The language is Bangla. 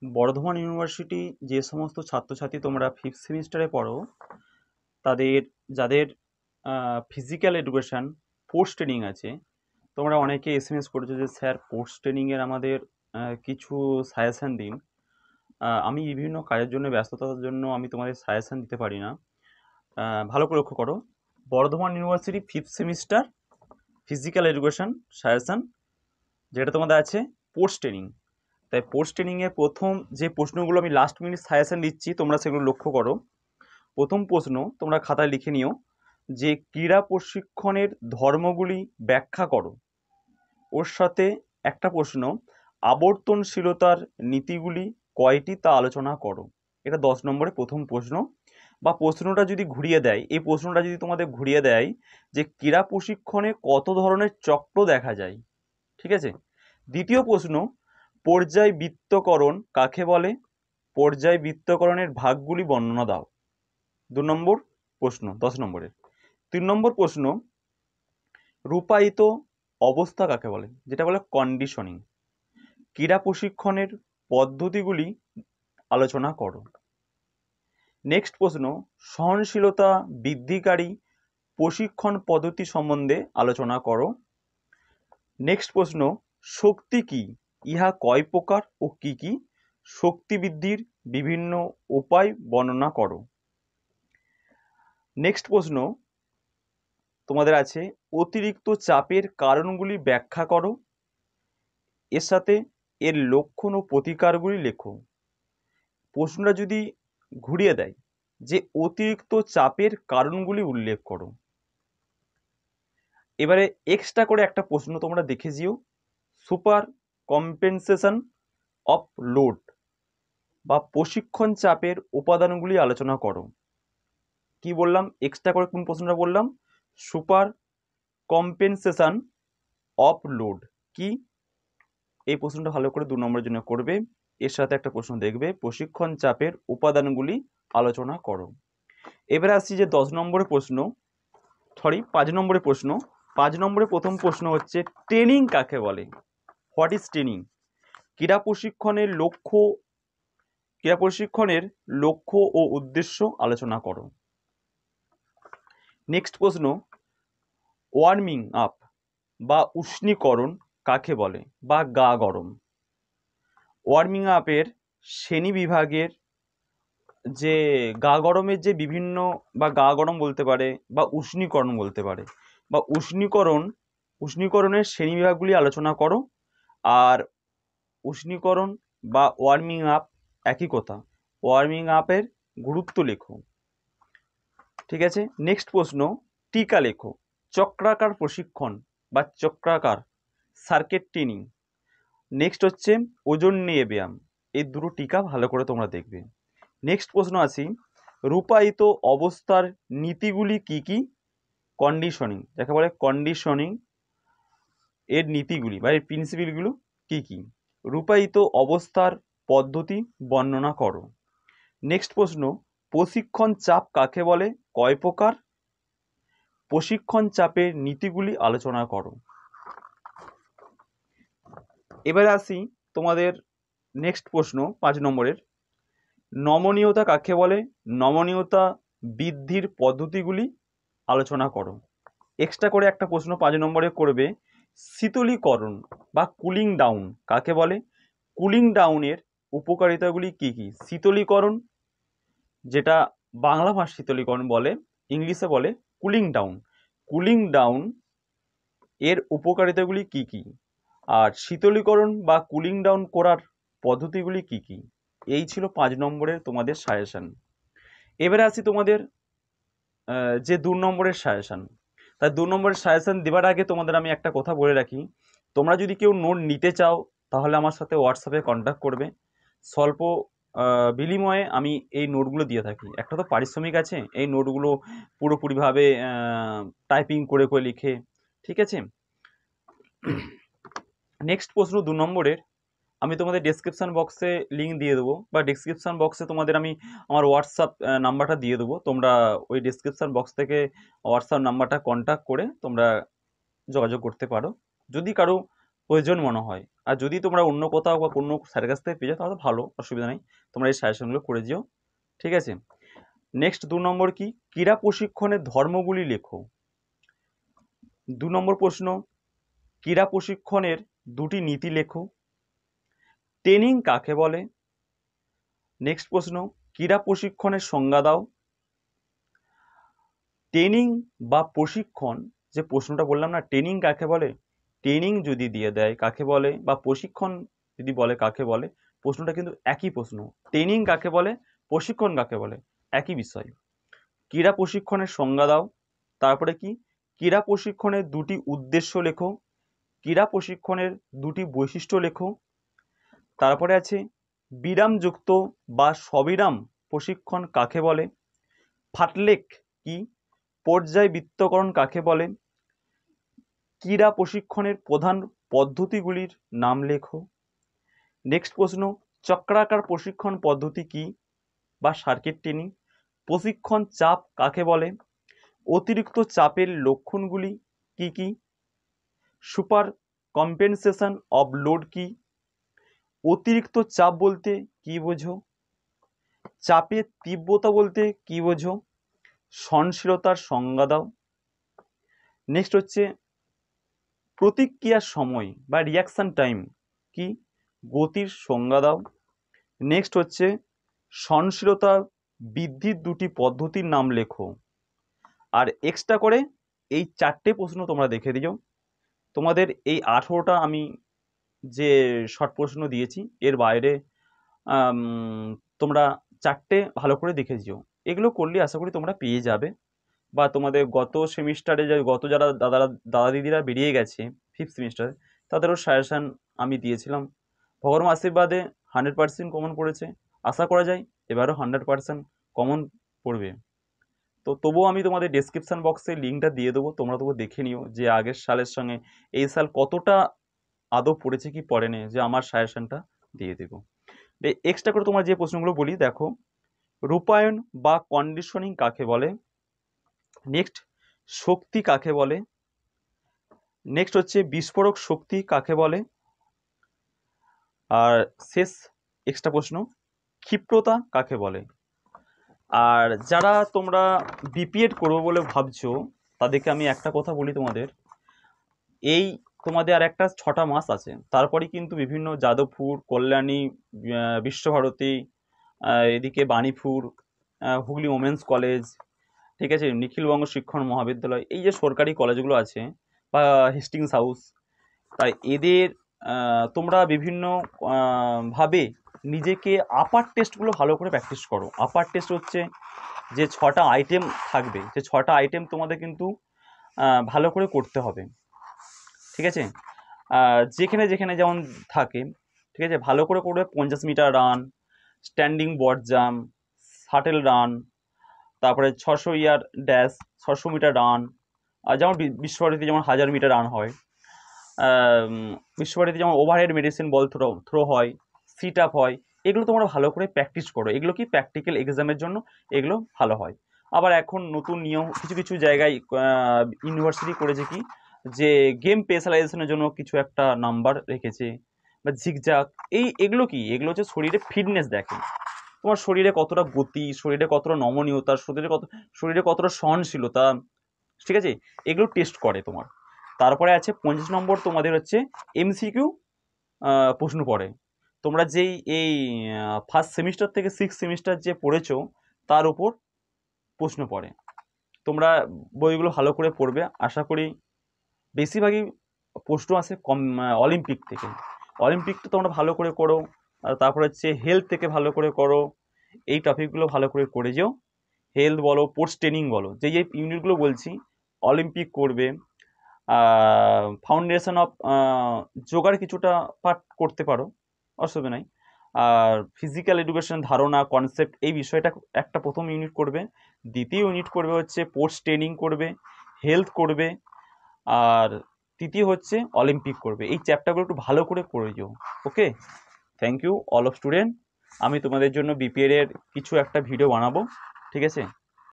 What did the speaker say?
বর্ধমান ইউনিভার্সিটি যে সমস্ত ছাত্রছাত্রী তোমরা ফিফথ সেমিস্টারে পড়ো, তাদের যাদের ফিজিক্যাল এডুকেশান পোস্ট ট্রেনিং আছে, তোমরা অনেকে এসএমএস করেছো যে স্যার পোস্ট ট্রেনিংয়ের আমাদের কিছু সাজেশান দিন। আমি বিভিন্ন কাজের জন্য, ব্যস্ততার জন্য আমি তোমাদের সাজেশান দিতে পারি না। ভালো করে লক্ষ্য করো, Bardhaman university fifth semester physical education suggestion যেটা তোমাদের আছে পোস্ট ট্রেনিং। তাই পোস্ট ট্রেনিংয়ে প্রথম যে প্রশ্নগুলো আমি লাস্ট মিনিট সাজেশান দিচ্ছি, তোমরা সেগুলো লক্ষ্য করো। প্রথম প্রশ্ন তোমরা খাতায় লিখে নিও যে ক্রীড়া প্রশিক্ষণের ধর্মগুলি ব্যাখ্যা করো। ওর সাথে একটা প্রশ্ন, আবর্তনশীলতার নীতিগুলি কয়টি তা আলোচনা করো। এটা 10 নম্বরে প্রথম প্রশ্ন। বা প্রশ্নটা যদি ঘুরিয়ে দেয়, এই প্রশ্নটা যদি তোমাদের ঘুরিয়ে দেয় যে ক্রীড়া প্রশিক্ষণে কত ধরনের চক্র দেখা যায়, ঠিক আছে। দ্বিতীয় প্রশ্ন, পর্যায়বৃত্তকরণ কাকে বলে, পর্যায়বৃত্তকরণের ভাগগুলি বর্ণনা দাও। 2 নম্বর প্রশ্ন 10 নম্বরের। 3 নম্বর প্রশ্ন, রূপায়িত অবস্থা কাকে বলে, যেটা বলে কন্ডিশনিং। ক্রীড়া প্রশিক্ষণের পদ্ধতিগুলি আলোচনা করো। নেক্সট প্রশ্ন, সহনশীলতা বৃদ্ধিকারী প্রশিক্ষণ পদ্ধতি সম্বন্ধে আলোচনা করো। নেক্সট প্রশ্ন, শক্তি কি, ইহা কয় প্রকার ও কি কি, শক্তি বৃদ্ধির বিভিন্ন উপায় বর্ণনা করো। নেক্সট প্রশ্ন তোমাদের আছে, অতিরিক্ত চাপের কারণগুলি ব্যাখ্যা করো, এর সাথে এর লক্ষণ ও প্রতিকারগুলি লেখো। প্রশ্নটা যদি ঘুরিয়ে দেয় যে অতিরিক্ত চাপের কারণগুলি উল্লেখ করো। এবারে এক্সট্রা করে একটা প্রশ্ন তোমরা দেখে যেও, সুপার কম্পেনসেশন অফ লোড বা প্রশিক্ষণ চাপের উপাদানগুলি আলোচনা করো। কি বললাম, এক্সট্রা করে কোন প্রশ্নটা বললাম, সুপার কম্পেনসেশন অফ লোড কি, এই প্রশ্নটা ভালো করে 2 নম্বরের জন্য করবে। এর সাথে একটা প্রশ্ন দেখবে, প্রশিক্ষণ চাপের উপাদানগুলি আলোচনা করো। এবারে আসছি যে 10 নম্বরের প্রশ্ন, 5 নম্বরের প্রশ্ন। 5 নম্বরের প্রথম প্রশ্ন হচ্ছে, ট্রেনিং কাকে বলে, হোয়াট ইজ ট্রেনিং। ক্রীড়া প্রশিক্ষণের লক্ষ্য ও উদ্দেশ্য আলোচনা করো। নেক্সট প্রশ্ন, ওয়ার্মিং আপ বা উষ্ণীকরণ কাকে বলে বা গা গরম। ওয়ার্মিং আপের শ্রেণী বিভাগের যে গা গরমের যে বিভিন্ন, বা গা গরম বলতে পারে বা উষ্ণীকরণ বলতে পারে, বা উষ্ণীকরণের শ্রেণীবিভাগগুলি আলোচনা করো। আর উষ্ণীকরণ বা ওয়ার্মিং আপ একই কথা, ওয়ার্মিং আপের গুরুত্ব লেখো, ঠিক আছে। নেক্সট প্রশ্ন, টিকা লেখো, চক্রাকার প্রশিক্ষণ বা চক্রাকার সার্কিট ট্রেনিং। নেক্সট হচ্ছে ওজন নিয়ে ব্যায়াম, এই দুটো টিকা ভালো করে তোমরা দেখবে। নেক্সট প্রশ্ন আসি, রূপায়িত অবস্থার নীতিগুলি কি কি, কন্ডিশনিং যাকে বলে, কন্ডিশনিং এর নীতিগুলি বা এর প্রিন্সিপালগুলো কি কি, রূপায়িত অবস্থার পদ্ধতি বর্ণনা করো। নেক্সট প্রশ্ন, প্রশিক্ষণ চাপ কাকে বলে, কয় প্রকার, প্রশিক্ষণ চাপের নীতিগুলি আলোচনা করো। এবারে আসি তোমাদের নেক্সট প্রশ্ন 5 নম্বরের, নমনীয়তা কাকে বলে, নমনীয়তা বৃদ্ধির পদ্ধতিগুলি আলোচনা করো। এক্সট্রা করে একটা প্রশ্ন 5 নম্বরে করবে, শীতলীকরণ বা কুলিং ডাউন কাকে বলে, কুলিং ডাউনের উপকারিতাগুলি কি কি। শীতলীকরণ, যেটা বাংলা ভাষা শীতলীকরণ বলে, ইংলিশে বলে কুলিং ডাউন, কুলিং ডাউন এর উপকারিতাগুলি কি কি, আর শীতলীকরণ বা কুলিং ডাউন করার পদ্ধতিগুলি কি কি। এই ছিল 5 নম্বরের তোমাদের সাজেশন। এবারে আসি তোমাদের যে 2 নম্বরের সাজেশন। তাই 2 নম্বরের সাজেশন দেওয়ার আগে তোমাদের আমি একটা কথা বলে রাখি, তোমরা যদি কেউ নোট নিতে চাও তাহলে আমার সাথে হোয়াটসঅ্যাপে কন্ট্যাক্ট করবে। স্বল্প বিনিময়ে আমি এই নোটগুলো দিয়ে থাকি। একটা তো পারিশ্রমিক আছে, এই নোটগুলো পুরোপুরিভাবে টাইপিং করে করে লিখে, ঠিক আছে। নেক্সট প্রশ্ন 2 নম্বরের, আমি তোমাদের ডেসক্রিপশান বক্সে লিঙ্ক দিয়ে দেবো, বা ডেসক্রিপশান বক্সে তোমাদের আমি আমার হোয়াটসঅ্যাপ নাম্বারটা দিয়ে দেবো। তোমরা ওই ডেসক্রিপশান বক্স থেকে হোয়াটসঅ্যাপ নাম্বারটা কন্ট্যাক্ট করে তোমরা যোগাযোগ করতে পারো। যদি কারো প্রয়োজন মনে হয়। আর যদি তোমরা অন্য কোথাও বা কোনো স্যারের কাছ থেকে পেয়ে যাও তাহলে ভালো, অসুবিধা নেই, তোমরা এই সাজেশনগুলো করে দিও। ঠিক আছে, নেক্সট 2 নম্বর কি, ক্রীড়া প্রশিক্ষণের ধর্মগুলি লেখো। 2 নম্বর প্রশ্ন, ক্রীড়া প্রশিক্ষণের 2টি নীতি লেখো। ট্রেনিং কাকে বলে? নেক্সট প্রশ্ন, ক্রীড়া প্রশিক্ষণের সংজ্ঞা দাও। ট্রেনিং বা প্রশিক্ষণ, যে প্রশ্নটা বললাম না ট্রেনিং কাকে বলে, ট্রেনিং যদি দিয়ে দেয় কাকে বলে বা প্রশিক্ষণ যদি বলে কাকে বলে, প্রশ্নটা কিন্তু একই প্রশ্ন, ট্রেনিং কাকে বলে, প্রশিক্ষণ কাকে বলে, একই বিষয়। ক্রীড়া প্রশিক্ষণের সংজ্ঞা দাও। তারপরে কি, ক্রীড়া প্রশিক্ষণের 2টি উদ্দেশ্য লেখো। ক্রীড়া প্রশিক্ষণের 2টি বৈশিষ্ট্য লেখো। তারপরে আছে বিরামযুক্ত বা সবিরাম প্রশিক্ষণ কাকে বলে, ফাটলেক কি, পর্যায়বৃত্তকরণ কাকে বলে, ক্রীড়া প্রশিক্ষণের প্রধান পদ্ধতিগুলির নাম লেখো। নেক্সট প্রশ্ন, চক্রাকার প্রশিক্ষণ পদ্ধতি কি বা সার্কিট ট্রেনিং, প্রশিক্ষণ চাপ কাকে বলে, অতিরিক্ত চাপের লক্ষণগুলি কি কি, সুপার কম্পেনসেশন অফ লোড কি, অতিরিক্ত চাপ বলতে কি বোঝো, চাপের তীব্রতা বলতে কি বোঝো, সহনশীলতার সংজ্ঞা দাও। নেক্সট হচ্ছে প্রতিক্রিয়ার সময় বা রিয়াকশন টাইম কি, গতির সংজ্ঞা দাও। নেক্সট হচ্ছে সহনশীলতা বৃদ্ধির 2টি পদ্ধতির নাম লেখো। আর এক্সট্রা করে এই 4টে প্রশ্ন তোমরা দেখে দিও। তোমাদের এই 18টা আমি যে শর্ট প্রশ্ন দিয়েছি এর বাইরে তোমরা 4টে ভালো করে দেখে দিও। এগুলো করলে আশা করি তোমরা পেয়ে যাবে। বা তোমাদের গত সেমিস্টারে যারা দাদা দিদিরা বেরিয়ে গেছে 5th সেমিস্টারে, তাদেরও সাজেশান আমি দিয়েছিলাম। ভগবান আশীর্বাদে 100% কমন পড়েছে। আশা করা যায় এবারও 100% কমন পড়বে। তো তবুও আমি তোমাদের ডেসক্রিপশান বক্সে লিঙ্কটা দিয়ে দেবো, তোমরা তবু দেখে নিও যে আগের সালের সঙ্গে এই সাল কতটা আদৌ পড়েছে কি পড়েনি, যে আমার সাজেশানটা দিয়ে দেবো। এক্সট্রা করে তোমার যে প্রশ্নগুলো বলি দেখো, রূপায়ণ বা কন্ডিশনিং কাকে বলে, নেক্সট শক্তি কাকে বলে, নেক্সট হচ্ছে বিস্ফোরক শক্তি কাকে বলে, আর শেষ এক্সট্রা প্রশ্ন, ক্ষিপ্রতা কাকে বলে। আর যারা তোমরা বিপিএড করবো বলে ভাবছো তাদেরকে আমি একটা কথা বলি, তোমাদের এই তোমাদের আর একটা 6টা মাস আছে, তারপরে কিন্তু বিভিন্ন যাদবপুর, কল্যাণী, বিশ্বভারতী, এদিকে বাণীপুর, হুগলি ওমেন্স কলেজ, ঠিক আছে, নিখিলবঙ্গ শিক্ষণ মহাবিদ্যালয়, এই যে সরকারি কলেজগুলো আছে বা হেস্টিংস হাউস, তাই এদের তোমরা বিভিন্ন ভাবে নিজেকে আপার টেস্টগুলো ভালো করে প্র্যাকটিস করো। আপার টেস্ট হচ্ছে যে 6টা আইটেম থাকবে, যে 6টা আইটেম তোমাদের কিন্তু ভালো করে করতে হবে, ঠিক আছে। যেখানে যেখানে যেমন থাকে, ঠিক আছে, ভালো করে করবে। 50 মিটার রান, স্ট্যান্ডিং বট জাম্প, শাটেল রান, তারপরে 600 ইয়ার ড্যাশ, 600 মিটার রান, আর যেমন বিশ্বভারতীতে যেমন 1000 মিটার রান হয়, বিশ্বভারতীতে যেমন ওভারহেড মেডিসিন বল থ্রো হয়, সিট আপ হয়, এগুলো তোমরা ভালো করে প্র্যাকটিস করো। এগুলো কি প্র্যাকটিক্যাল এক্সামের জন্য এগুলো ভালো হয়। আবার এখন নতুন নিয়ম কিছু কিছু জায়গায় ইউনিভার্সিটি করেছে কি, যে গেম স্পেশালাইজেশনের জন্য কিছু একটা নাম্বার রেখেছে বা ঝিকঝাক, এগুলো কি, এগুলো হচ্ছে শরীরে ফিটনেস দেখে, তোমার শরীরে কতটা গতি, শরীরে কতটা নমনীয়তা, শরীরে কতটা সহনশীলতা, ঠিক আছে, এগুলো টেস্ট করে তোমার। তারপরে আছে 25 নম্বর তোমাদের হচ্ছে এমসিকিউ প্রশ্ন পড়ে। তোমরা যেই এই ফার্স্ট সেমিস্টার থেকে 6th সেমিস্টার যে পড়েছো তার উপর প্রশ্ন পড়ে। তোমরা বইগুলো ভালো করে পড়বে, আশা করি বেশিরভাগই প্রশ্ন আসে অলিম্পিক থেকে। অলিম্পিকটা তোমরা ভালো করে করো, আর তারপরে হচ্ছে হেলথ থেকে ভালো করে করো, এই টপিকগুলো ভালো করে করে যেও। হেলথ বলো, স্পোর্টস ট্রেনিং বলো, যে ইউনিটগুলো বলছি, অলিম্পিক করবে, ফাউন্ডেশন অফ যোগার কিছুটা পাঠ করতে পারো, অসুবিধা নাই। আর ফিজিক্যাল এডুকেশন ধারণা কনসেপ্ট এই বিষয়টা একটা প্রথম ইউনিট করবে, দ্বিতীয় ইউনিট করবে হচ্ছে স্পোর্টস ট্রেনিং করবে, হেলথ করবে, আর তৃতীয় হচ্ছে অলিম্পিক করবে। এই চ্যাপ্টারগুলো একটু ভালো করে করে যেও। Okay, thank you all of student. আমি তোমাদের জন্য বিপিএড এর কিছু একটা ভিডিও বানাবো, ঠিক আছে।